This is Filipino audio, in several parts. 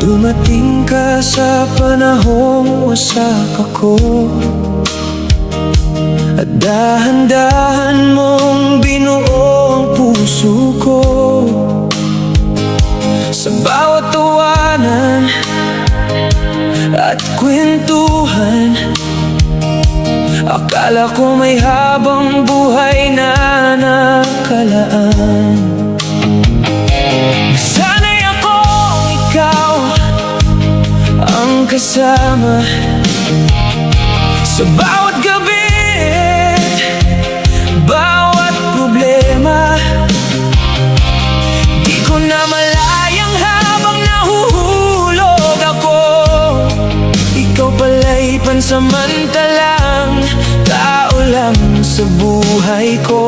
Dumating ka sa panahong wasak ako, at dahan-dahan mong binuo ang puso ko. Sa bawat tawanan at kwentuhan, akala ko may habang buhay na nakalaan. Sana'y akong ikaw ang kasama sa bawat gabi, bawat problema. Di ko na malayang habang nahuhulog ako, ikaw pala'y pansamantalang tao lang sa buhay ko.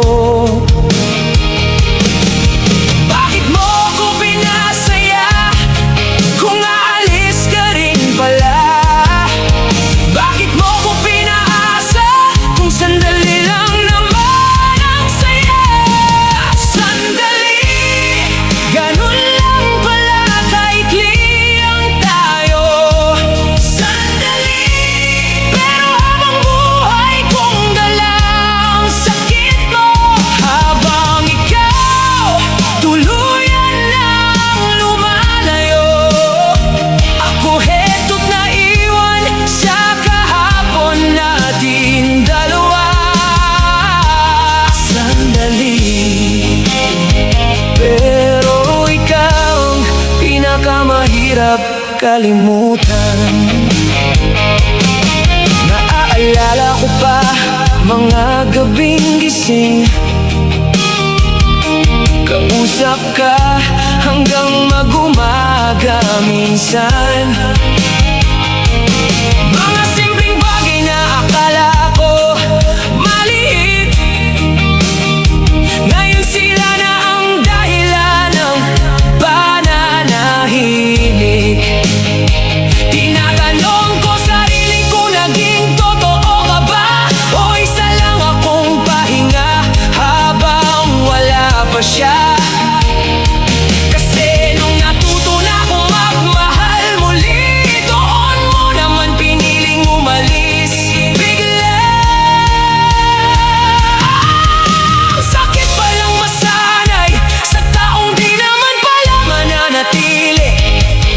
Bakit mo ko pinasaya kung aalis ka rin pala? Bakit mo ko pinaasa kung sandali lang naman ang saya? Sandali, ganun lang pala kaikli ang tayo. Sandali, pero habang buhay kong dala ang sakit mo, habang ikaw tuluyan lang lumalayo, ako heto't naiwan sa kahapon natin dalawa. Sandali, pero ikaw ang pinakamahirap kalimutan. Naaalala ko pa mga gabing gising, kausap ka hanggang mag-umaga minsan. Mga simpleng bagay na akala ko maliit, ngayon sila na ang dahilan ng pananahimik. Tinatanong ko sarili ko, naging totoo ka ba? O isa lang akong pahinga habang wala pa siya? Kasi nung natuto na akong magmahal muli, doon mo naman piniling umalis bigla. Sakit palang masanay sa taong di naman pala mananatili.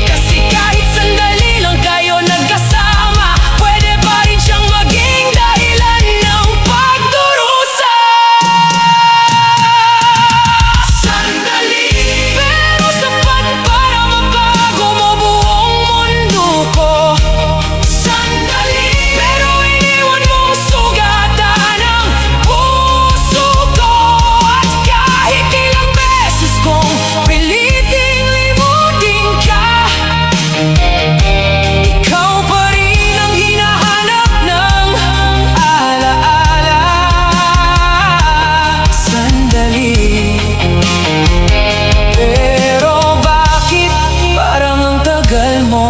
Kasi kahit sandali lang kayo nagkasama, pwede pa rin siyang maging dahilan ng pagdurusa. Sandali, pero sapat para mabago mo buong mundo ko. Sandali, pero iniwan mong sugatan ang puso ko. At kahit ilang beses kong piliting limutin ka, ikaw pa rin ang hinahanap ng alaala. Sandali, pero bakit parang ang tagal mo?